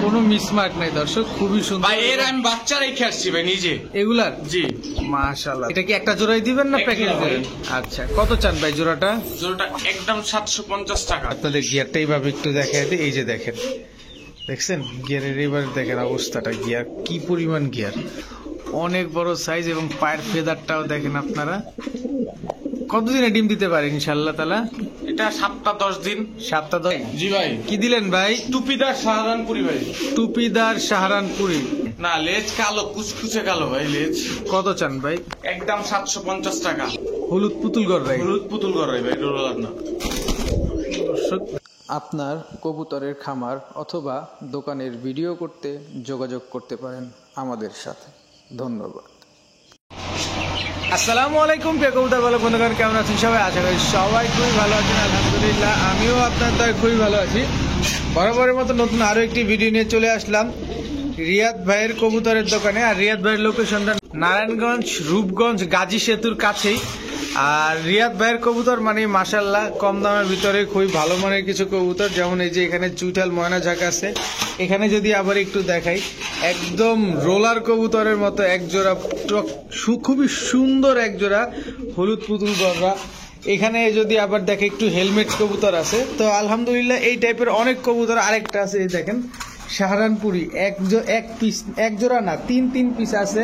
কোনো মিসমার্ক নাই দর্শক, খুবই সুন্দর ভাই। এর আমি বাচ্চা রেখে আসছি ভাই নিজে এগুলার। জি মাশাআল্লাহ। এটা কি একটা জোড়াই দিবেন না প্যাকেজ দিবেন? আচ্ছা, কত চান ভাই জোড়াটা? জোড়াটা একদম 750 টাকা। আপনাদের গিয়ারটা এইভাবে একটু দেখাই দিই। এই যে দেখেন, দেখছেন গিয়ারের এবার দেখেন অবস্থাটা, গিয়ার কি পরিমাণ গিয়ার, অনেক বড় সাইজ এবং পায়ের ফেদারটাও দেখেন আপনারা। কতদিনে ডিম দিতে পারে ইনশাআল্লাহ তাআলা? এটা 7-10 দিন। 7-10। জি ভাই। কি দিলেন ভাই? টুপিদার সাহারানপুরি ভাই। টুপিদার সাহারানপুরি। না, লেজ কালো, কুচকুচে কালো ভাই লেজ। কত চান ভাই? একদম 750 টাকা। হলুদ পুতুল গড়াই। হলুদ পুতুল গড়াই ভাই, রোলার না। দর্শক, আপনার কবুতরের খামার অথবা দোকানের ভিডিও করতে যোগাযোগ করতে পারেন আমাদের সাথে। ধন্যবাদ। আসসালামু আলাইকুম প্রিয় কবুতর পালক বন্ধুগণ, কেমন আছেন সবাই? আশা করি সবাই খুবই ভালো আছেন। আলহামদুলিল্লাহ, আমিও আপনার দয়ায় খুবই ভালো আছি। বরাবরের মতো নতুন আরো একটি ভিডিও নিয়ে চলে আসলাম রিয়াদ ভাইয়ের কবুতরের দোকানে। আর রিয়াদ ভাইয়ের লোকেশনটা নারায়ণগঞ্জ, রূপগঞ্জ, গাজী সেতুর কাছেই। আর রিয়াদ ভাইয়ের কবুতর মানে মাশাআল্লাহ কম দামের ভিতরে খুবই ভালো মানের কিছু কবুতর, যেমন এই যে এখানে চুইঠাল ময়না ঝাঁক আছে। এখানে যদি আবার একটু দেখাই, একদম রোলার কবুতরের মতো একজোড়া খুবই সুন্দর একজোড়া হলুদ পুতুল গররা। এখানে যদি আবার দেখে একটু হেলমেট কবুতর আছে। তো আলহামদুলিল্লাহ এই টাইপের অনেক কবুতর আরেকটা আছে, এই দেখেন সাহারানপুরি, এক জোড়া না, তিন পিস আছে।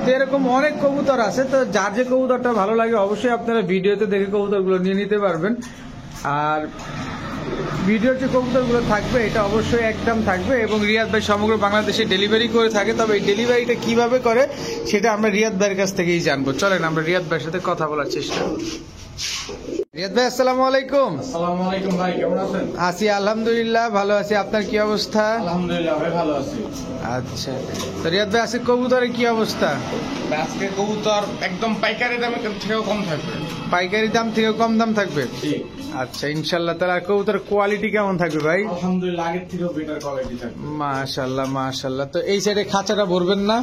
তো এরকম অনেক কবুতর আছে। তো যার যে কবুতরটা ভালো লাগে অবশ্যই আপনারা ভিডিওতে দেখে কবুতরগুলো নিয়ে নিতে পারবেন। আর ভিডিওর যে কবুতরগুলো থাকবে এটা অবশ্যই একদম থাকবে। এবং রিয়াদ ভাই সমগ্র বাংলাদেশে ডেলিভারি করে থাকে। তবে এই ডেলিভারিটা কিভাবে করে সেটা আমরা রিয়াদ ভাইয়ের কাছ থেকেই জানবো। চলেন আমরা রিয়াদ ভাইয়ের সাথে কথা বলার চেষ্টা করি। রিয়াদ ভাই আসসালামু আলাইকুম। আসসালামু আলাইকুম ভাই, কেমন আছেন? আছি আলহামদুলিল্লাহ, ভালো আছি। আপনার কি অবস্থা? আলহামদুলিল্লাহ ভাই, ভালো আছি। আচ্ছা, তো রিয়াদ ভাই আজকে কবুতরের কি অবস্থা? আজকে কবুতর একদম পাইকারি দামে থেকেও কম থাকবে। পাইকারি দাম থেকে কম দাম থাকবে? জি। আচ্ছা ইনশাল্লাহ। তাহলে আর কবুতর কোয়ালিটি কেমন থাকবে ভাই? আলহামদুলিল্লাহ আগের থেকেও বেটার কোয়ালিটি থাকবে। মাশাআল্লাহ মাশাআল্লাহ। তো এই সাইডে খাঁচাটা ভরবেন না?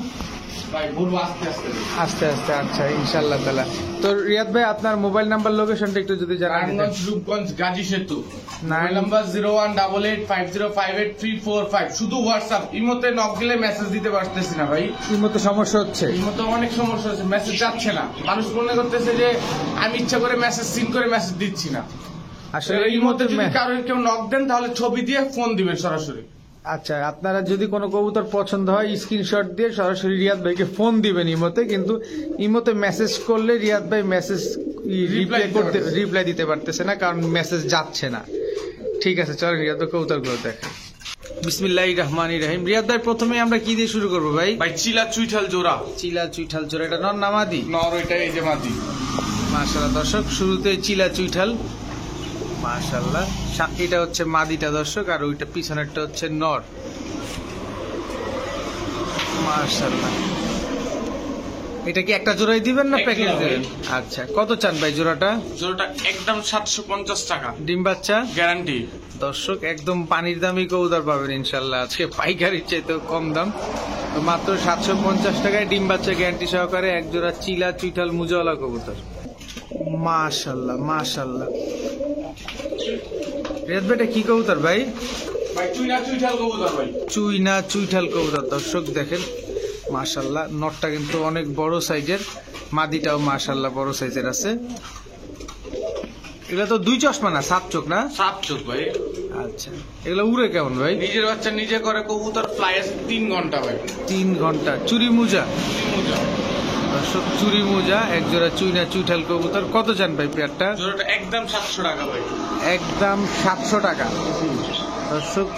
ভাই বলবো আস্তে আস্তে আস্তে আস্তে। আচ্ছা ইনশাল্লাহ তাআলা। তো রিয়াদ ভাই আপনার মোবাইল নাম্বার লোকেশনটা একটু যদি জানান। নারায়ণগঞ্জ, রূপগঞ্জ, গাজী সেতু। Mobile number 0188505345। শুধু হোয়াটসঅ্যাপ। ইমোতে নক দিলে মেসেজ দিতে পারতেছি না ভাই। ইমোতে সমস্যা হচ্ছে? ইমোতে অনেক সমস্যা হচ্ছে, মেসেজ যাচ্ছে না। মানুষ মনে করতেছে যে আমি ইচ্ছা করে মেসেজ সিন করে মেসেজ দিচ্ছি না। আসলে ইমোতে যদি কারোর কেউ নক দেন তাহলে ছবি দিয়ে ফোন দিবেন সরাসরি। আচ্ছা, আপনারা যদি কোনো কবুতর পছন্দ হয় স্ক্রিনশট দিয়ে সরাসরি রিয়াদ ভাইকে ফোন দিবেন ইমোতে। কিন্তু ইমোতে মেসেজ করলে রিয়াদ ভাই মেসেজ রিপ্লাই দিতে পারতেছে না, কারণ মেসেজ যাচ্ছে না। ঠিক আছে, চলেন রিয়াদ ভাই কবুতরগুলো দেখেন। বিসমিল্লাহির রহমানির রহিম। রিয়াদ ভাই প্রথমে আমরা কি দিয়ে শুরু করবো ভাই? ভাই চিলা চুইঠাল জোড়া। চিলা চুইঠাল জোড়া। এটা নর না মাদি? নর, ওইটা এই যে মাদি। মাশাআল্লাহ দর্শক, শুরুতে চিলা চুইঠাল মাশাআল্লাহ। এটা হচ্ছে মাদিটা দর্শক, আর ওইটা পিছনেরটা হচ্ছে নর। মাশাআল্লাহ। এটা কি একটা জোড়াই দিবেন না প্যাকেজ দিবেন? আচ্ছা, কত চান ভাই জোড়াটা? জোড়াটা একদম 750 টাকা। ডিম বাচ্চা গ্যারান্টি। দর্শক একদম পানির দামই কবুতর পাবেন ইনশাল্লাহ। আজকে পাইকারির চাইতেও কম দাম। তো মাত্র 750 টাকায় ডিম বাচ্চা গ্যারান্টি সহকারে এক জোড়া চিলা চুইঠাল মুজাওয়ালা কবুতর। মাশাআল্লাহ মাশাআল্লাহ। রিয়াদ ভাই এটা কি কবুতর ভাই? ভাই চুইনা চুইঠাল কবুতর ভাই। চুইনা চুইঠাল কবুতর দর্শক দেখেন মাশাআল্লাহ। নটটা কিন্তু অনেক বড় সাইজের, মাদিটাও মাশাআল্লাহ বড় সাইজের আছে। এগুলা তো দুই চশমা না, 7 চোখ না? 7 চোখ ভাই। আচ্ছা, এগুলা উড়ে কেমন ভাই? নিজের বাচ্চা নিজে করে। কবুতর ফ্লাই আছে 3 ঘন্টা ভাই। 3 ঘন্টা। চুরি মুজা মোজা। দর্শক, চুরি মুজা এক জোড়া চুইনা চুইঠাল কবুতর। কত চান ভাই পেয়ারটা? জোড়াটা একদম 700 টাকা ভাই। একদম 700 টাকা দর্শক।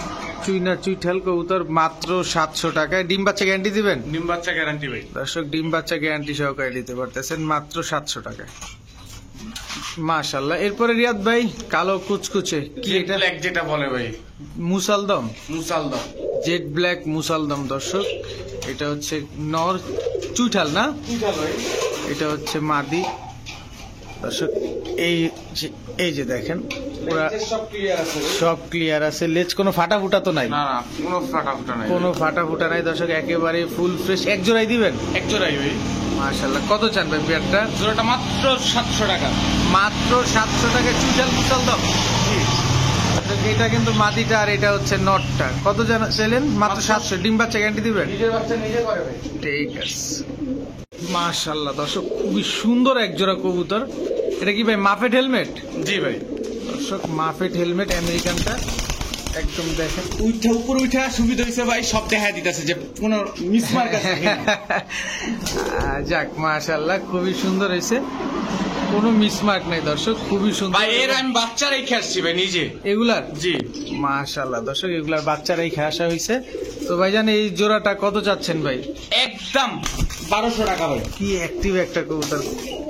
চুইনা চুইঠাল কবুতর মাত্র 700 টাকায়। ডিম বাচ্চা গ্যারান্টি দিবেন? ডিম বাচ্চা গ্যারান্টি ভাই। দর্শক ডিম বাচ্চা গ্যারান্টি সহকারে দিতে পারতেছেন মাত্র 700 টাকায়। মাশাআল্লাহ। এরপরে রিয়াদ ভাই কালো কুচকুচে কি এটা? ব্ল্যাক যেটা বলে ভাই, মুসালদম। মুসালদম। জেড ব্ল্যাক মুসালদম দর্শক। এটা হচ্ছে নর চুইঠাল না? চুইঠাল ভাই। এটা হচ্ছে মাদি দর্শক। এই যে দেখেন পুরা সব ক্লিয়ার আছে। সব ক্লিয়ার আছে। লেজ কোনো ফাটা ফুটা তো নাই? না না, কোনো ফাটা ফুটা নাই। কোনো ফাটা ফুটা নাই দর্শক, একেবারে ফুল ফ্রেশ। এক জোড়াই দিবেন? এক জোড়াই ভাই। মাশাআল্লাহ। কত চান ভাই পেয়ারটা? জোড়াটা মাত্র 700 টাকা। মাত্র 700 টাকা চুইঠাল মুসালদম। দর্শক এটা কিন্তু মাদিটা আর এটা হচ্ছে নটটা। কত চাইলেন? মাত্র 700। ডিম বাচ্চা গ্যারান্টি দিবেন? নিজের বাচ্চা নিজে করে ভাই। ঠিক আছে। মাশাআল্লাহ দর্শক খুবই সুন্দর এক জোড়া কবুতর। এটা কি ভাই মাফেট হেলমেট? জি ভাই। দর্শক মাফেট হেলমেট আমেরিকানটা একদম দেখেন। উপরে উঠা সুবিধা হয়েছে ভাই, সব দেখা দিতেছে যে কোনো মিসমার্ক আছে যাক মাশাআল্লাহ খুবই সুন্দর হয়েছে, কোনো মিসমার্ক নাই দর্শক, খুবই সুন্দর ভাই। এর আমি বাচ্চা রেখে আসছি ভাই নিজে এগুলার। জি মাশাআল্লাহ দর্শক এগুলার বাচ্চারাই খেয়ে আসা হয়েছে। তো ভাইজান এই জোড়াটা কত চাচ্ছেন ভাই? একদম 1200 টাকা ভাই। কি অ্যাক্টিভ একটা কবুতর।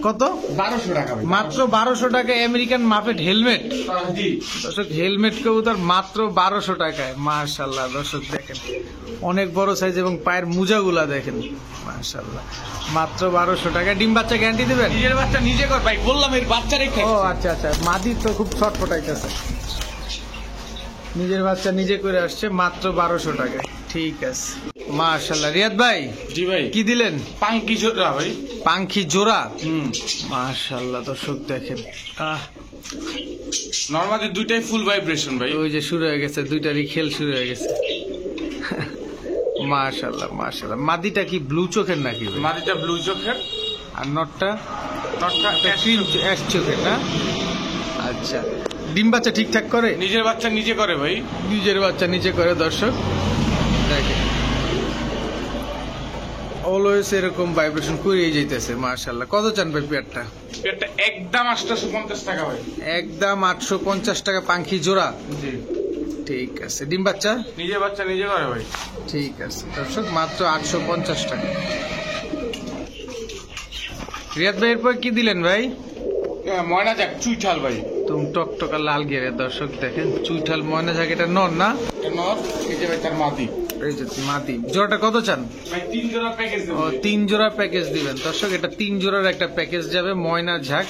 কত? 1200 টাকা ভাই। মাত্র 1200 টাকা আমেরিকান মাফেট হেলমেট। জি দর্শক হেলমেট কবুতর মাত্র 1200 টাকায়। মাশাআল্লাহ দর্শক দেখেন অনেক বড় সাইজ এবং পায়ের মোজাগুলা দেখেন মাশাআল্লাহ। মাত্র 1200 টাকা। ডিম বাচ্চা গ্যারান্টি দিবেন? নিজের বাচ্চা নিজে কর ভাই, বললাম এর বাচ্চা রেখে। ও আচ্ছা আচ্ছা, মাদি তো খুব ছটফটাইতেছে। নিজের বাচ্চা নিজে করে আসছে মাত্র 1200 টাকায়। ঠিক আছে মাশাআল্লাহ। রিয়াদ ভাই জি ভাই। কি দিলেন? পাঙ্কি জোড়া ভাই। পাঙ্খি জোড়া। মাশাআল্লাহ দর্শক দেখেন নরমালি দুইটাই ফুল ভাইব্রেশন ভাই। ওই যে শুরু হয়ে গেছে, দুইটারই খেল শুরু হয়ে গেছে। মাশাআল্লাহ মাশাআল্লাহ। মাদিটা কি ব্লু চোখের নাকি ভাই? মাটিটা ব্লু চোখের, আর নটটা নটটা ক্রিম অ্যাশ চোখের না? আচ্ছা। ডিম বাচ্চা ঠিকঠাক করে? নিজের বাচ্চা নিজে করে ভাই। নিজের বাচ্চা নিচে করে দর্শক দেখেন, অলওয়েজ এরকম ভাইব্রেশন করেই যাইতেছে মাশাআল্লাহ। কত চান ভাই পেয়ারটা? এটা একদম 850 টাকা ভাই। একদম 850 টাকা পাঙ্খি জোড়া। জি ঠিক আছে। ডিম বাচ্চা? নিজের বাচ্চা নিজে করে ভাই। ঠিক আছে দর্শক মাত্র 850 টাকা। রিয়াদ ভাই এরপর কি দিলেন ভাই? ময়না যাক চুইঠাল ভাই। তুমি টকটকা লাল গেরে দর্শক দেখেন, চুইঠাল ময়না ঝাঁক। এটা নর না? এটা নর, এই যে ভাই তার মাদি। এই যে মাদি। জোড়াটা কত চান? ভাই 3 জোড়া প্যাকেজ দেব। ও 3 জোড়া প্যাকেজ দিবেন দর্শক। এটা 3 জোড়ার একটা প্যাকেজ যাবে। ময়না ঝাঁক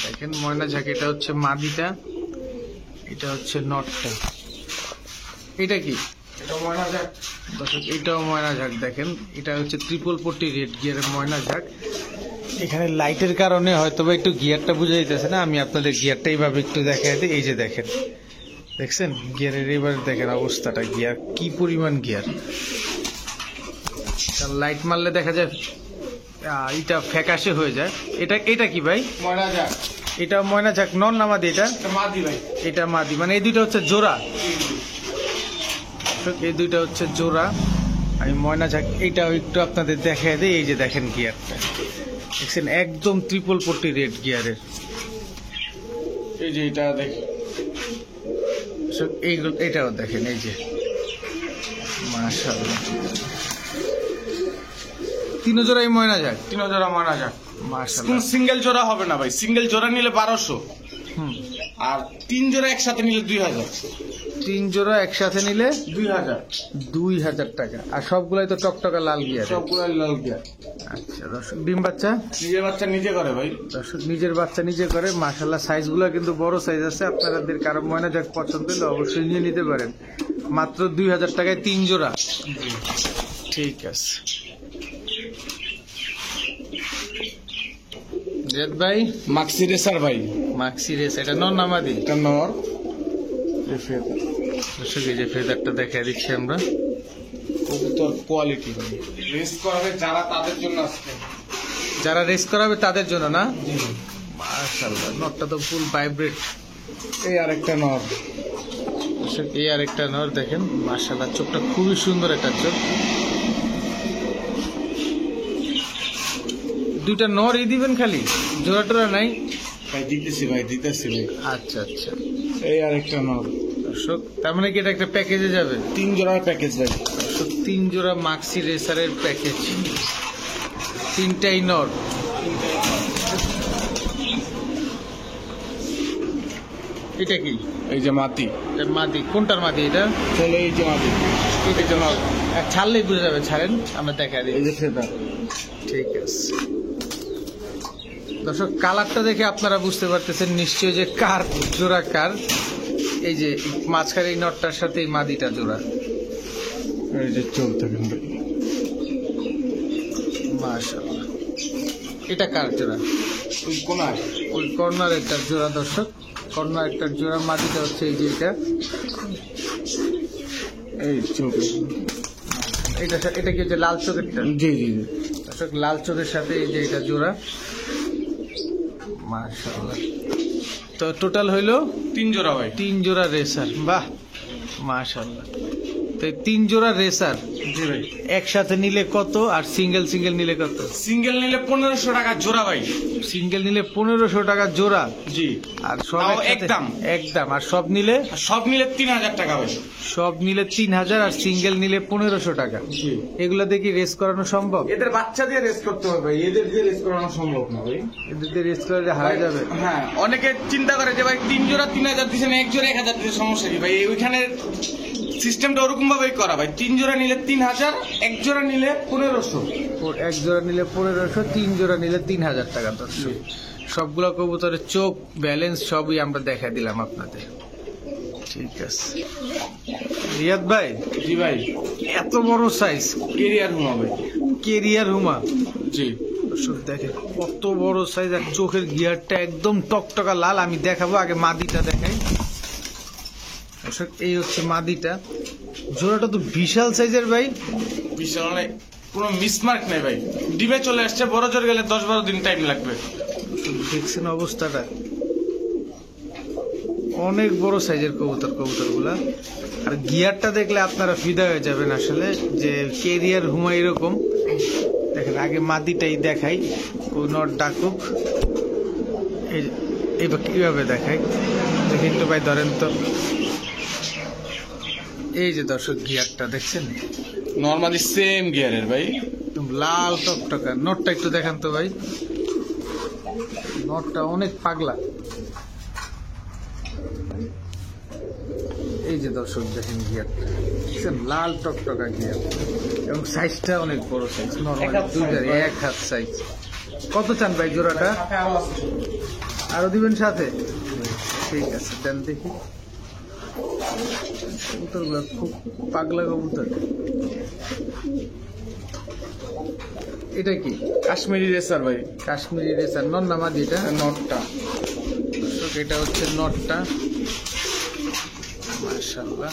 দেখেন, ময়না ঝাঁক। এটা হচ্ছে মাদিটা, এটা হচ্ছে নটটা। এটা কি? এটা ময়না যাক দর্শক এটাও ময়না ঝাঁক দেখেন। এটা হচ্ছে ট্রিপল পট্টি রেড গিয়ারের ময়না ঝাঁক। এখানে লাইটের কারণে হয়তো বা একটু গিয়ারটা বোঝা যাইতেছে না, আমি আপনাদের গিয়ারটা এইভাবে একটু দেখাই দিই। এই যে দেখেন, দেখছেন গিয়ারের এবার দেখেন অবস্থাটা, গিয়ার কি পরিমাণ গিয়ার। লাইট মারলে দেখা যায় এটা ফ্যাকাশে হয়ে যায়। এটা কি ভাই? ময়না যাক। এটা ময়না ঝাঁক নন না মাদি? এটা এটা মাদি ভাই। এটা মাদি, মানে এই দুইটা হচ্ছে জোড়া। এই দুইটা হচ্ছে জোড়া। আমি ময়না ঝাঁক এইটাও একটু আপনাদের দেখাই দিই। এই যে দেখেন গিয়ারটা দেখছেন, একদম ট্রিপল পট্টি রেড গিয়ারের। এই যে এটা দেখ, এইগুলো এটাও দেখেন, এই যে মাশাআল্লাহ। 3 জোড়াই ময়না ঝাঁক। 3 জোড়া ময়না যাক। মাশাআল্লাহ। সিঙ্গেল জোড়া হবে না ভাই, সিঙ্গেল জোড়া নিলে 1200, হুম। আর 3 জোড়া একসাথে নিলে 2000। 3 জোড়া একসাথে নিলে 2000। 2000 টাকা। আর সবগুলাই তো টকটকা লাল গিয়ার। সবগুলো লাল গিয়া। আচ্ছা দর্শক, ডিম বাচ্চা? নিজের বাচ্চা নিজে করে ভাই। দর্শক নিজের বাচ্চা নিজে করে। মাশাআল্লাহ সাইজগুলো কিন্তু বড় সাইজ আছে। আপনাদের কারো ময়না ঝাঁক পছন্দ হলে অবশ্যই নিয়ে নিতে পারেন। মাত্র 2000 টাকায় 3 জোড়া। ঠিক আছে রেড ভাই। মাক্সি রেসার ভাই। মাক্সি রেস। এটা নর নামাদি? এটা নর। দর্শক এই যে ফেদারটা দেখাই দিচ্ছি আমরা। কবুতর কোয়ালিটি ভাই। রেস করাবে যারা, তাদের জন্য আজকে। যারা রেস করাবে তাদের জন্য না? মাশাআল্লাহ নরটা তো ফুল ভাইব্রেট। এই আরেকটা নর। দর্শক এই আরেকটা নর দেখেন মাশাআল্লাহ, চোখটা খুবই সুন্দর একটা চোখ। দুইটা নরই দিবেন খালি, জোড়া টোড়া নাই? ভাই দিতেছি ভাই, দিতেছি ভাই। আচ্ছা আচ্ছা এই আরেকটা নর। দর্শক তার মানে কি এটা একটা প্যাকেজে যাবে? 3 জোড়ার প্যাকেজ ভাই। দর্শক 3 জোড়া মাক্সি রেসারের প্যাকেজ, 3টাই নর। এটা কি? এই যে মাটি। এটা মাদি। কোনটার মাদি এটা? চলো এই যে মাটি। এটা যে নর। ছাড়লেই বুঝে যাবে। ছাড়েন আমরা দেখা দিই। এই যে ফেদার। ঠিক আছে দর্শক, কালারটা দেখে আপনারা বুঝতে পারতেছেন নিশ্চয়ই যে কার জোড়া কার। এই যে মাঝখানে এই নটটার সাথে এই মাদিটা জোড়া। এই যে চোখ দেখেন ভাই। মাশাআল্লাহ। এটা কার জোড়া? ওই কোনায়। ওই কর্নার একটা জোড়া দর্শক। অন্য একটা জোড়া মাদিটা হচ্ছে এই যে এটা, এই চোখ। এটা কি হচ্ছে লাল চোখেরটা? জি জি জি। দর্শক লাল চোখের সাথে এই যে এটা জোড়া, মাশাআল্লাহ। তো টোটাল হইলো 3 জোড়া ভাই। 3 জোড়া রেসার, বাহ মাশাআল্লাহ। তো এই 3 জোড়া রেসার জি ভাই। একসাথে নিলে কত আর সিঙ্গেল সিঙ্গেল নিলে কত? সিঙ্গেল নিলে 1500 টাকা জোড়া ভাই। সিঙ্গেল নিলে 1500 টাকা জোড়া, জি। আর সব তাও একসাথে একদম। একদম, আর সব নিলে আর সব নিলে 3000 টাকা ভাই। সব নিলে 3000 আর সিঙ্গেল নিলে 1500 টাকা। জি। এগুলা দিয়ে কি রেস করানো সম্ভব? এদের বাচ্চা দিয়ে রেস করতে হবে ভাই, এদের দিয়ে রেস করানো সম্ভব না ভাই। এদের দিয়ে রেস করলে হারা যাবে। হ্যাঁ, অনেকে চিন্তা করে যে ভাই 3 জোড়া 3000 দিচ্ছেন, 1 জোড়া 1000 দিচ্ছে, সমস্যা কি ভাই? ওইখানে সিস্টেমটা ওরকম ভাবেই করা ভাই। 3 জোড়া নিলে 3000, 1 জোড়া নিলে 1500। এক জোড়া নিলে 1500, 3 জোড়া নিলে 3000 টাকা। দর্শক সবগুলো কবুতরের চোখ, ব্যালেন্স সবই আমরা দেখা দিলাম আপনাদের। ঠিক আছে রিয়াদ ভাই। জি ভাই। এত বড় সাইজ কেরিয়ার হুমা ভাই। কেরিয়ার হুমা, জি। দর্শক দেখেন কত বড় সাইজ, আর চোখের গিয়ারটা একদম টকটকা লাল। আমি দেখাবো, আগে মাদিটা দেখাই। দর্শক এই হচ্ছে মাদিটা, জোড়াটা তো বিশাল সাইজের ভাই। বিশাল অনেক, কোনো মিসমার্ক নেই ভাই। ডিমে চলে আসছে, বড় জোর গেলে 10-12 দিন টাইম লাগবে। দেখছেন অবস্থাটা, অনেক বড় সাইজের কবুতরগুলা। আর গিয়ারটা দেখলে আপনারা ফিদা হয়ে যাবেন আসলে, যে কেরিয়ার হুমা এরকম। দেখেন আগে মাদিটাই দেখাই, ওই নট ডাকুক। এবার কিভাবে দেখাই দেখেন তো ভাই, ধরেন তো। এই যে দর্শক গিয়ারটা দেখছেন, নরমালি সেম গিয়ারের ভাই। একদম লাল টকটকা। নটটা একটু দেখান তো ভাই, নটটা অনেক পাগলা। এই যে দর্শক দেখেন গিয়ারটা, দেখছেন লাল টকটকা গিয়ার, এবং সাইজটা অনেক বড় সাইজ, নরমাল 1 হাত সাইজ। কত চান ভাই জোড়াটা? আরো দিবেন সাথে? ঠিক আছে দেন দেখি। কবুতরগুলো খুব পাগলা কবুতর। এটা কি? কাশ্মীরি রেসার ভাই। কাশ্মীরি রেসার, নর না মাদি এটা? নটটা। দর্শক এটা হচ্ছে নটটা, মাশাআল্লাহ।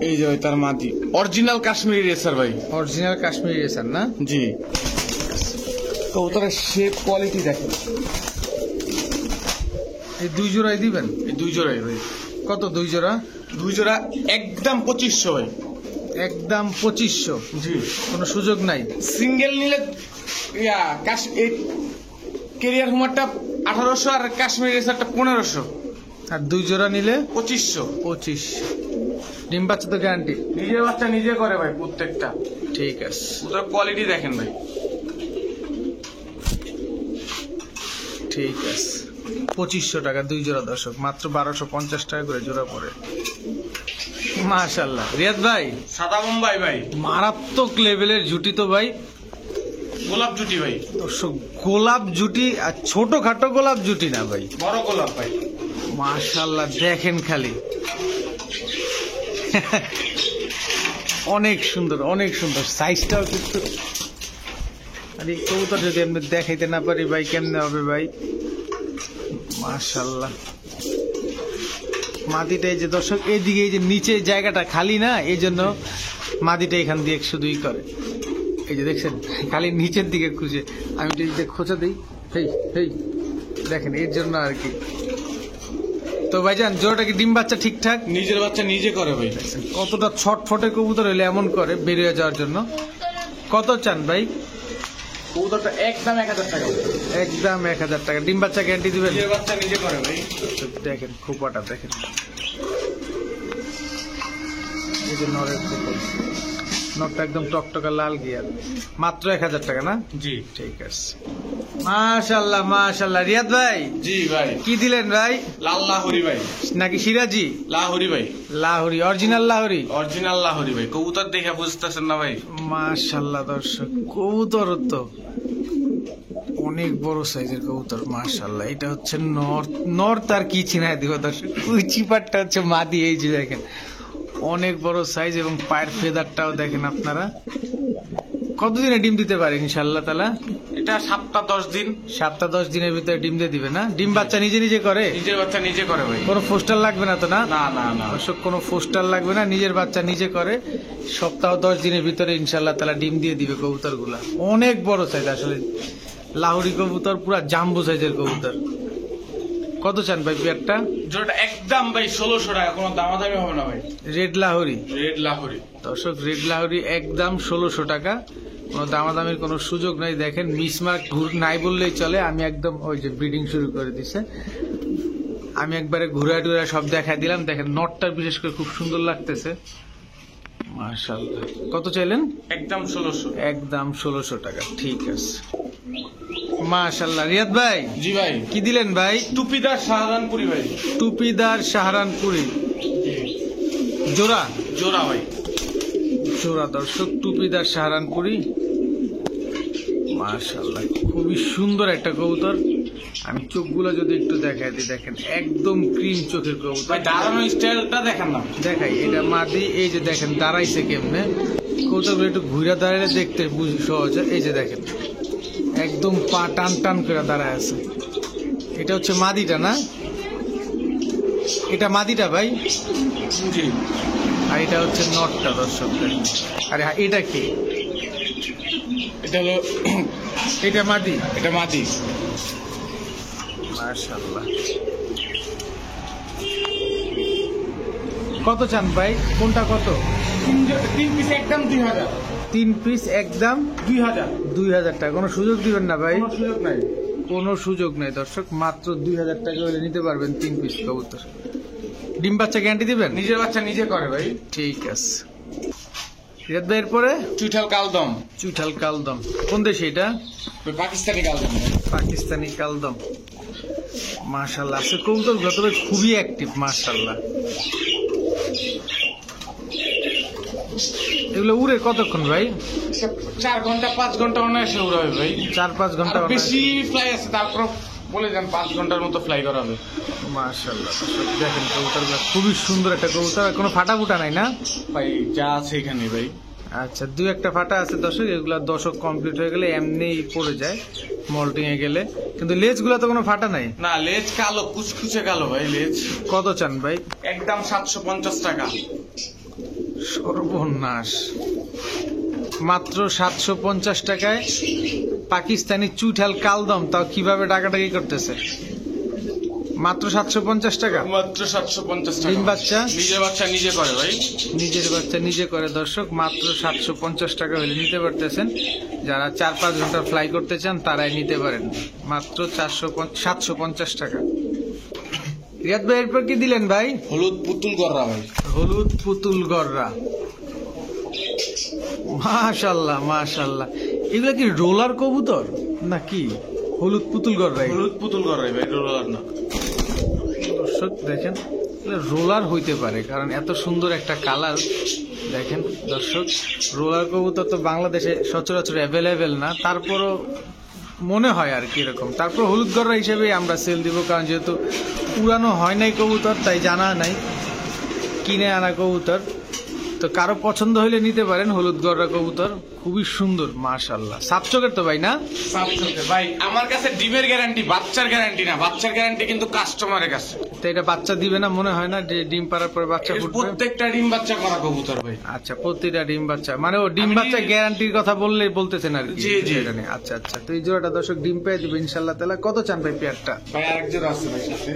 এই যে ভাই তার মাদি, অরিজিনাল কাশ্মীরি রেসার ভাই। অরিজিনাল কাশ্মীরি রেসার না? জি। কবুতরের শেপ কোয়ালিটি দেখেন। এই 2 জোড়াই দিবেন? এই 2 জোড়াই ভাই। কত 2 জোড়া? 2 জোড়া একদম 2500 ভাই। একদম 2500? জি। কোনো সুযোগ নাই? সিঙ্গেল নিলে কেরিয়ার হুমারটা 1800 আর কাশ্মীরি রেসারটা 1500। আর 2 জোড়া নিলে 2500। 25। ডিম বাচ্চা তো গ্যারান্টি? নিজের বাচ্চা নিজে করে ভাই প্রত্যেকটা। ঠিক আছে। ওদের কোয়ালিটি দেখেন ভাই। ঠিক আছে, 2500 টাকা 2 জোড়া। দর্শক মাত্র 1250 টাকা করে জোড়া পড়ে। মাশাআল্লাহ রিয়াদ ভাই, সাদা বোম্বাই ভাই, মারাত্মক লেভেলের জুটি তো ভাই। গোলাপ জুটি ভাই। দর্শক গোলাপ জুটি, আর ছোটখাটো গোলাপ জুটি না ভাই, বড় গোলাপ ভাই। মাশাআল্লাহ দেখেন খালি। অনেক সুন্দর, অনেক সুন্দর সাইজটাও কিন্তু। আর এই কবুতর যদি আমি দেখাইতে না পারি ভাই, কেমনে হবে ভাই? মাশাআল্লাহ। মাটিটা এই যে দর্শক, এইদিকে এই যে নিচে জায়গাটা খালি না, এই জন্য মাটিটা এখান দিয়ে শুধুই করে। এই যে দেখছেন খালি নিচের দিকে খুঁজে, আমি যদি খোঁচা দিই, হেই হেই দেখেন, এর জন্য আর কি। তো ভাইজান জোড়াটা কি ডিম বাচ্চা ঠিকঠাক? নিজের বাচ্চা নিজে করে ভাই। কতটা ছটফটে কবুতর হইলে এমন করে বেরিয়ে যাওয়ার জন্য। কত চান ভাই? কবুতরটা একদম 1000 টাকা। একদম 1000 টাকা। ডিম বাচ্চা গ্যারান্টি দিবেন? নিজের বাচ্চা নিজে করে ভাই। দেখেন খোপাটা দেখেন, এই যে নরের খোপা, নরটা একদম টকটকা লাল গিয়ার। মাত্র 1000 টাকা না? জি। ঠিক আছে। মাশাআল্লাহ মাশাআল্লাহ। রিয়াদ ভাই জি ভাই। কি দিলেন ভাই? লাল লাহোরি ভাই। নাকি সিরাজি? লাহোরি ভাই। লাহোরি, অরিজিনাল লাহোরি? অরিজিনাল লাহোরি ভাই। কবুতর দেখে বুঝতেছেন না ভাই? মাশাআল্লাহ দর্শক, কবুতর তো অনেক বড় সাইজের কবুতর, মাশাআল্লাহ। এটা হচ্ছে নর। নর তার কি চিনায় দিব দর্শক, ওই চিপারটা হচ্ছে মাদি। এই যে দেখেন অনেক বড় সাইজ, এবং পায়ের ফেদারটাও দেখেন আপনারা, কতদিনে ডিম দিতে পারে ইনশাল্লাহ তালা? এটা 7-10 দিন। 7-10 দিনের ভিতরে ডিম দিয়ে দিবে না? ডিম বাচ্চা নিজে নিজে করে? নিজের বাচ্চা নিজে করে ভাই। কোনো পোস্টার লাগবে না তো? না না না না দর্শক, কোনো পোস্টার লাগবে না, নিজের বাচ্চা নিজে করে। সপ্তাহ 10 দিনের ভিতরে ইনশাল্লাহ তালা ডিম দিয়ে দিবে কবুতর গুলা। অনেক বড় সাইজ আসলে, লাহোরি কবুতর, পুরা জাম্বো সাইজের কবুতর। কত চান ভাই পেয়ারটা? জোড়াটা একদম ভাই 1600 টাকা, কোনো দামাদামি হবে না ভাই। রেড লাহোরি, রেড লাহোরি দর্শক, রেড লাহোরি একদম 1600 টাকা, কোনো দামাদামির কোনো সুযোগ নাই। দেখেন মিসমার্ক নাই বললেই চলে। আমি একদম ওই যে ব্রিডিং শুরু করে দিছে, আমি একবারে ঘুরা টুরা সব দেখা দিলাম। দেখেন নটটা বিশেষ করে খুব সুন্দর লাগতেছে, মাশাআল্লাহ। কত চাইলেন? একদম 1600। একদম 1600 টাকা, ঠিক আছে মাশাআল্লাহ। রিয়াদ ভাই, জি ভাই। কি দিলেন ভাই? টুপিদার শাহজাহানপুরি ভাই। টুপিদার সাহারানপুরি জোড়া? জোড়া ভাই, জোড়া দর্শক, টুপিদার সাহারানপুরি, মাশাআল্লাহ খুবই সুন্দর একটা কবুতর। আমি চোখগুলো যদি একটু দেখাই দিই, দেখেন একদম ক্রিম চোখের কবুতর। ভাই দাঁড়ানো স্টাইলটা দেখেন না। দেখাই, এটা মাদি, এই যে দেখেন দাঁড়াইছে কেমনে। কবুতরগুলো একটু ঘুরে দাঁড়ালে দেখতে সহজ হয়। এই যে দেখেন একদম পা টান টান করে দাঁড়ায় আছে। এটা হচ্ছে মাদিটা না? এটা মাদিটা ভাই, জি। আর এটা হচ্ছে নটটা দর্শক। আরে এটা কি? এটা হলো এটা মাদি, এটা মাদি। মাশাআল্লাহ। কত চান ভাই? কোনটা কত? 3 পিস একদম 2000। 3 পিস একদম 2000। 2000 টাকা। কোনো সুযোগ দিবেন না ভাই? কোনো সুযোগ নাই। কোনো সুযোগ নাই দর্শক, মাত্র 2000 টাকা হলে নিতে পারবেন 3 পিস কবুতর। ডিম বাচ্চা গ্যারান্টি দিবেন? নিজের বাচ্চা নিজে করে ভাই। ঠিক আছে। রিয়াদ ভাই, এরপরে চুইঠাল কালদম। চুইঠাল কালদম কোন দেশে এটা? পাকিস্তানি কালদম। পাকিস্তানি কালদম, মাশাআল্লাহ। আছে কবুতরগুলো তবে খুবই অ্যাক্টিভ, মাশাআল্লাহ। এগুলো উড়ে কতক্ষণ ভাই? 4 ঘন্টা 5 ঘন্টা অনায়াসে উড়াবে ভাই। 4-5 ঘন্টা আর বেশি ফ্লাই আছে, তারপর বলে যান 5 ঘন্টার মতো ফ্লাই করাবে। মাশাআল্লাহ। দেখেন কবুতরগুলো খুবই সুন্দর একটা কবুতর। আর কোনো ফাটা ফুটা নাই না ভাই? যা আছে এখানে ভাই। আচ্ছা, 2-1টা ফাটা আছে দর্শক। এগুলা দশক কমপ্লিট হয়ে গেলে এমনি পড়ে যায় মল্টিং এ গেলে, কিন্তু লেজগুলা তো কোনো ফাটা নাই। না, লেজ কালো, কুচকুচে কালো ভাই লেজ। কত চান ভাই? একদম 750 টাকা। সর্বনাশ, মাত্র 750 টাকায় পাকিস্তানি চুইঠাল কালদম, তাও কিভাবে টাকাটাকি করতেছে? মাত্র 750 টাকা। মাত্র 750 টাকা। ডিম বাচ্চা? নিজের বাচ্চা নিজে করে ভাই। নিজের বাচ্চা নিজে করে দর্শক, মাত্র 750 টাকা হলে নিতে পারতেছেন। যারা 4-5 ঘন্টা ফ্লাই করতে চান তারাই নিতে পারেন, মাত্র 750 টাকা। রিয়াদ ভাই, এরপর কি দিলেন ভাই? হলুদ পুতুল গররা ভাই। হলুদ পুতুল গররা, মাশাআল্লাহ মাশাআল্লাহ। এগুলা কি রোলার কবুতর নাকি? হলুদ পুতুল গররা, হলুদ পুতুল গররা ভাই, রোলার না। দর্শক দেখেন, রোলার হইতে পারে কারণ এত সুন্দর একটা কালার। দেখেন দর্শক, রোলার কবুতর তো বাংলাদেশে সচরাচর অ্যাভেলেবেল না, তারপরও মনে হয় আর কি এরকম। তারপর হলুদ গররা হিসেবে আমরা সেল দিব, কারণ যেহেতু উড়ানো হয় নাই কবুতর, তাই জানা নাই, কিনে আনা কবুতর। তো কারো পছন্দ হইলে নিতে পারেন হলুদ গররা কবুতর, খুবই সুন্দর মাশাআল্লাহ। সাত চোখের তো ভাই না? সাত চোখের ভাই। আমার কাছে ডিমের গ্যারান্টি, বাচ্চার গ্যারান্টি না। বাচ্চার গ্যারান্টি কিন্তু কাস্টমারের কাছে। তো এটা বাচ্চা দিবে না মনে হয় না, যে ডিম পাড়ার পরে বাচ্চা ফুটবে? প্রত্যেকটা ডিম বাচ্চা করা কবুতর ভাই। আচ্ছা, প্রতিটা ডিম বাচ্চা, মানে ও ডিম বাচ্চা গ্যারান্টির কথা বললে বলতেছেন আর কি? জি জি। আচ্ছা আচ্ছা। তো এই জোড়াটা দর্শক ডিম পেয়ে দিবে ইনশাআল্লাহ তাআলা। কত চান ভাই পেয়ারটা? ভাই আরেক জোড়া আছে ভাই সাথে।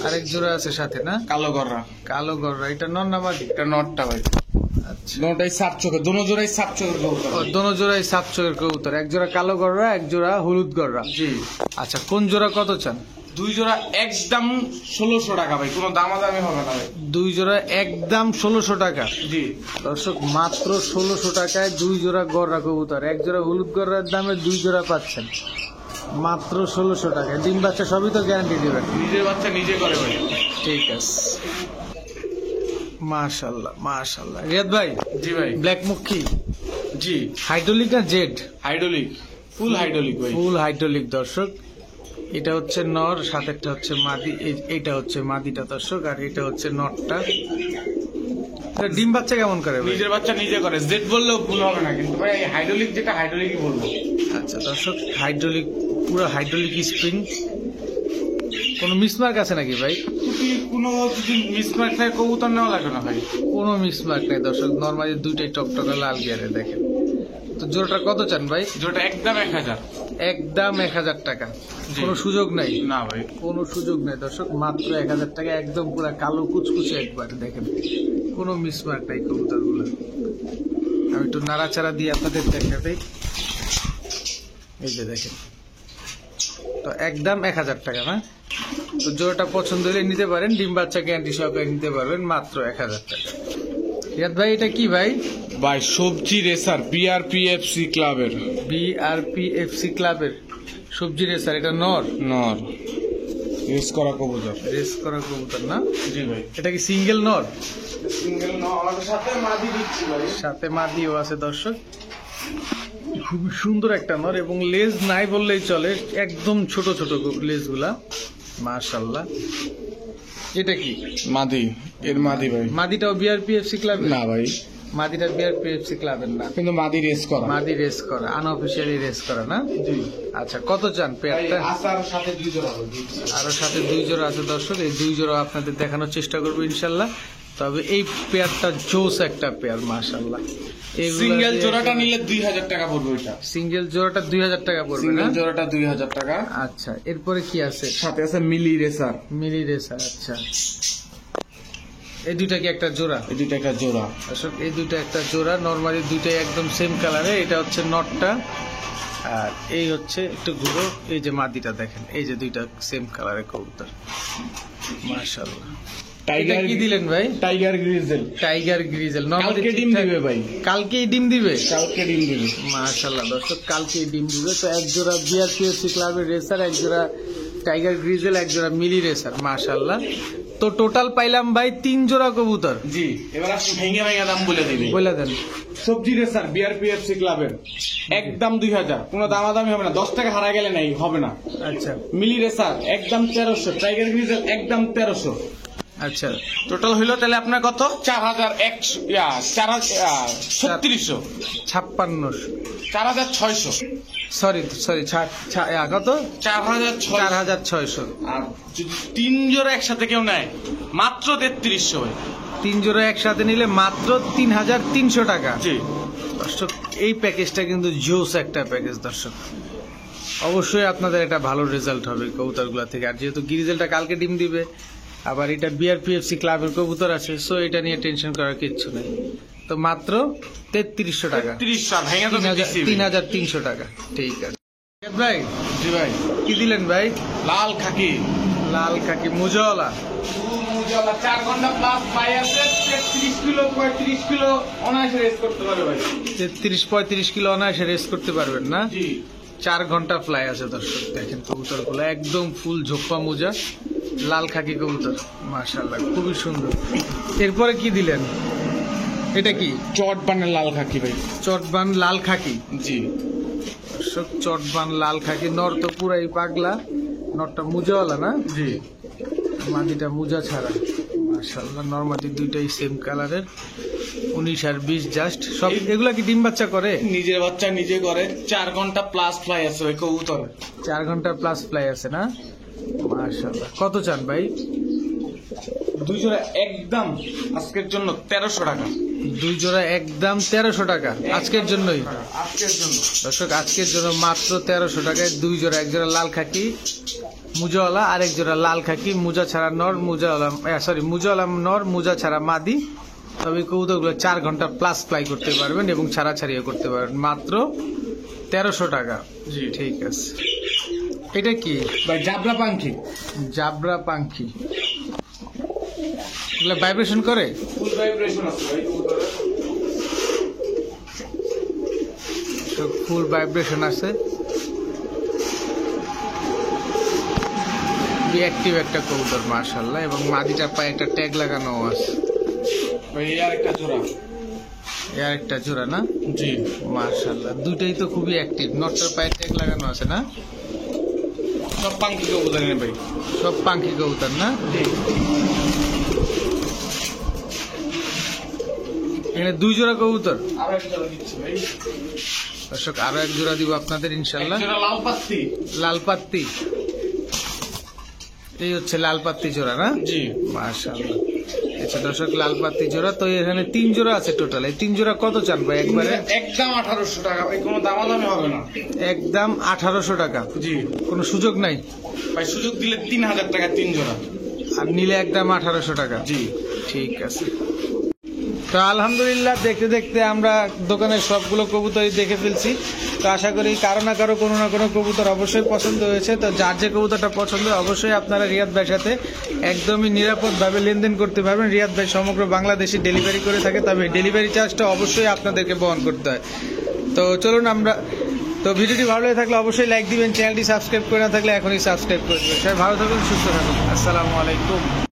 আরেক জোড়া আছে সাথে না? কালো গররা। কালো গররা, এটা নর না মাদি? এটা নটটা ভাই। আচ্ছা, দুটোই সাত চোখের, দুনো জোড়াই সাত চোখের কবুতর। দোনো জোড়াই সাত চোখের কবুতর, এক জোড়া কালো গররা, এক জোড়া হলুদ গররা। জি। আচ্ছা, কোন জোড়া কত চান? 2 জোড়া একদম 1600 টাকা ভাই, কোনো দামাদামি হবে না ভাই। 2 জোড়া একদম 1600 টাকা। জি দর্শক, মাত্র 1600 টাকায় 2 জোড়া গররা কবুতর, এক জোড়া হলুদ গররার দামে 2 জোড়া পাচ্ছেন মাত্র 1600 টাকায়। ডিম বাচ্চা সবই তো গ্যারান্টি দিবেন? নিজের বাচ্চা নিজে করে ভাই। ঠিক আছে, মাশাআল্লাহ মাশাআল্লাহ। রিয়াদ ভাই, জি ভাই। ব্ল্যাক মুখী জি। হাইড্রোলিক না জেড? হাইড্রোলিক, ফুল হাইড্রোলিক ভাই। ফুল হাইড্রোলিক দর্শক, এটা হচ্ছে নর, সাথেরটা হচ্ছে মাদি, এইটা হচ্ছে মাদিটা দর্শক, আর এটা হচ্ছে নরটা। এটা ডিম বাচ্চা কেমন করে ভাই? নিজের বাচ্চা নিজে করে, জেড বললেও ভুল হবে না কিন্তু ভাই, হাইড্রোলিক যেটা হাইড্রোলিকই বলবো। আচ্ছা দর্শক, হাইড্রোলিক, পুরো হাইড্রোলিক স্প্রিং। কোনো মিসমার্ক আছে নাকি ভাই? কোনো যদি মিসমার্ক থাকে কবুতর নেওয়া লাগবে না ভাই। কোনো মিসমার্ক নেই দর্শক, নর্মালি দুইটাই টকটকা লাল গিয়ারে দেখেন। তো জোড়াটা কত চান ভাই? যেটা একদম 1000। একদম 1000 টাকা, কোনো সুযোগ নাই? না ভাই, কোনো সুযোগ নাই দর্শক, মাত্র 1000 টাকা, একদম পুরো কালো কুচকুচে একবার দেখেন, কোনো মিসমার্ক নাই কবুতর গুলো। আমি একটু নাড়াচাড়া দিয়ে আপনাদের দেখাতে, এই যে দেখেন, তো একদম 1000 টাকা না? তো জোড়াটা পছন্দ হলে নিতে পারেন, ডিম বাচ্চা গ্যারান্টি সহকারে নিতে পারবেন মাত্র 1000 টাকা। রিয়াদ ভাই এটা কি ভাই? ভাই সবজি রেসার বিআরপিএফসি ক্লাবের। বিআরপিএফসি ক্লাবের সবজি রেসার, এটা নর? নর, রেস করা কবুতর। রেস করা কবুতর না? জি ভাই। এটা কি সিঙ্গেল নর? সিঙ্গেল নর, সাথে মাদি দিচ্ছি ভাই। সাথে মাদিও আছে দর্শক, খুব সুন্দর একটা নর, এবং লেজ নাই বললেই চলে, একদম ছোট ছোট লেজ গুলা, মাশাআল্লাহ। এটা কি? মাদি, এর মাদি ভাই। মাদিটাও বিআরপিএফসি ক্লাব? না ভাই, মাদিটা বিআরপিএফসি ক্লাবের না, কিন্তু মাদি রেস করা। মাদি রেস করা, আনঅফিসিয়ালি রেস করা না? জি। আচ্ছা, কত চান পেয়ারটা? আসার সাথে 2 জোড়া ভাই। আরো সাথে 2 জোড়া আছে দর্শক, এই 2 জোড়া আপনাদের দেখানোর চেষ্টা করবো ইনশাল্লাহ। তবে এই পেয়ারটা জোস একটা পেয়ার, মাশাআল্লাহ। সিঙ্গেল জোড়াটা নিলে 2000 টাকা পড়বে ওইটা। সিঙ্গেল জোড়াটা 2000 টাকা পড়বে না? সিঙ্গেল জোড়াটা 2000 টাকা। আচ্ছা, এরপরে কি আছে? সাথে আছে মিলি রেসার। মিলি রেসার, আচ্ছা। এই দুইটা কি একটা জোড়া? এই দুইটা একটা জোড়া। দর্শক, এই দুইটা একটা জোড়া, নরমালি দুইটাই একদম সেম কালারে। এটা হচ্ছে নটটা, আর এই হচ্ছে একটু ঘুরো, এই যে মাদিটা দেখেন, এই যে দুইটা সেম কালারে কবুতর, মাশাআল্লাহ। টাইগার কি দিলেন ভাই? Tiger grizzle. Tiger grizzle. কালকে ডিম দিবে ভাই। কালকেই ডিম দিবে? কালকে ডিম দিবে। মাশাআল্লাহ দর্শক, কালকেই ডিম দিবে। তো এক জোড়া বিআরপিএফসি ক্লাবের রেসার, এক জোড়া টাইগার গ্রিজেল, এক জোড়া মিলি রেসার, মাশাআল্লাহ। তো টোটাল পাইলাম ভাই 3 জোড়া কবুতর। জি, এবার আপনি ভেঙে ভেঙে দাম বলে দিবেন। বলে দেন। সবজি রেসার বিআরপিএফসি ক্লাবের একদম 2000, কোনো দামাদামি হবে না, 10 টাকা হারা গেলে নাই হবে না। আচ্ছা। মিলি রেসার একদম 1300, টাইগার গ্রিজেল একদম 1300। আচ্ছা, টোটাল হইলো তাহলে আপনার কত? 3600। 4600। সরি কত? 4600। আর যদি 3 জোড়া একসাথে কেউ নেয় মাত্র 3300 ভাই। 3 জোড়া একসাথে নিলে মাত্র 3300 টাকা। জি দর্শক, এই প্যাকেজটা কিন্তু জোস একটা প্যাকেজ দর্শক, অবশ্যই আপনাদের একটা ভালো রেজাল্ট হবে কবুতরগুলো থেকে। আর যেহেতু গ্রিজেলটা কালকে ডিম দিবে, আবার এটা বিআরপিএফসি ক্লাবের কবুতর আছে, সো এটা নিয়ে টেনশন করার কিচ্ছু নেই। তো মাত্র 3300 টাকা, 3300 টাকা। ঠিক আছে ভাই। জি ভাই। কি দিলেন ভাই? লাল খাকি। লাল খাকি মুজাওয়ালা। 4 ঘন্টা প্লাস পাই আছে, 33 কিলো 35 কিলো অনায়াসে রেস করতে পারে ভাই। 33-35 কিলো অনায়াসে রেস করতে পারবেন না? জি। 4 ঘন্টা ফ্লাই আছে দর্শক, দেখেন কবুতর গুলো একদম ফুল ঝোপ্পা মোজা, লাল খাকি কবুতর, মাশাআল্লাহ, খুবই সুন্দর। এরপরে কি দিলেন? এটা কি? চটবানের লাল খাকি ভাই। চটবান লাল খাকি। জি দর্শক, চটবান লাল খাকি। নর তো পুরাই পাগলা, নরটা মুজাওয়ালা না? জি। মাদিটা মুজা ছাড়া, মাশাআল্লাহ। নরমাদি দুইটাই সেম কালারের, 19 আর 20 জাস্ট। সব এগুলা কি ডিম বাচ্চা করে? নিজের বাচ্চা নিজে করে। 4 ঘন্টা প্লাস ফ্লাই আছে ওই কবুতর। 4 ঘন্টা প্লাস ফ্লাই আছে না? মাশাআল্লাহ। কত চান ভাই? 2 জোড়া একদম আজকের জন্য 1300 টাকা। 2 জোড়া একদম 1300 টাকা আজকের জন্যই। আজকের জন্য দর্শক, আজকের জন্য মাত্র 1300 টাকায় 2 জোড়া, এক জোড়া লাল খাকি মুজাওয়ালা, আর এক জোড়া লাল খাকি মুজা ছাড়া নর, মুজাওয়ালা মুজাওয়ালা নর, মুজা ছাড়া মাদি। তবে কবুতরগুলো 4 ঘন্টা প্লাস ফ্লাই করতে পারবেন এবং ছাড়াছাড়িও করতে পারবেন, মাত্র 1300 টাকা। জি ঠিক আছে। এটা কি ভাই? জাবরা পাখি। জাবরা পাখি। এগুলো ভাইব্রেশন করে? ফুল ভাইব্রেশন আছে ভাই কবুতরে। ফুল ভাইব্রেশন আছে, অ্যাক্টিভ একটা কবুতর, মাশাআল্লাহ। এবং মাদিটার পায়ে একটা ট্যাগ লাগানো আছে ভাই। আর একটা জোড়া। এর একটা জোড়া না? জি মাশাআল্লাহ, দুইটাই তো খুবই অ্যাক্টিভ। নটটার পায়ে ট্যাগ লাগানো আছে না? সব পাঙ্কি কবুতর এনে ভাই। সব পাঙ্কি কবুতর না? জি। এখানে 2 জোড়া কবুতর। আরো এক জোড়া দিচ্ছি ভাই। দর্শক আরো 1 জোড়া দিব আপনাদের ইনশাল্লাহ। এক জোড়া লাল পাত্তি। লাল পাত্তি, এই হচ্ছে লাল পাত্তি জোড়া না? জি। মাশাআল্লাহ। আচ্ছা দর্শক, লাল পাত্তি জোড়া তো এখানে 3 জোড়া আছে টোটাল। এই 3 জোড়া কত চান ভাই একবারে? একদম 1800 টাকা ভাই, কোনো দামাদামি হবে না। একদম 1800 টাকা। জি কোনো সুযোগ নাই? ভাই, সুযোগ দিলে 3000 টাকা 3 জোড়া। আর নিলে একদম 1800 টাকা। জি। ঠিক আছে। তো আলহামদুলিল্লাহ দেখতে দেখতে আমরা দোকানের সবগুলো কবুতরই দেখে ফেলছি। তো আশা করি কারো না কারো কোনো না কোনো কবুতর অবশ্যই পছন্দ হয়েছে। তো যার যে কবুতরটা পছন্দ অবশ্যই আপনারা রিয়াদ ভাইয়ের সাথে একদমই নিরাপদভাবে লেনদেন করতে পারবেন। রিয়াদ ভাই সমগ্র বাংলাদেশে ডেলিভারি করে থাকে, তবে ডেলিভারি চার্জটা অবশ্যই আপনাদেরকে বহন করতে হয়। তো চলুন আমরা, তো ভিডিওটি ভালো লেগে থাকলে অবশ্যই লাইক দিবেন, চ্যানেলটি সাবস্ক্রাইব করে না থাকলে এখনই সাবস্ক্রাইব করে দেবেন। সবাই ভালো থাকুন, সুস্থ থাকুন। আসসালামু আলাইকুম।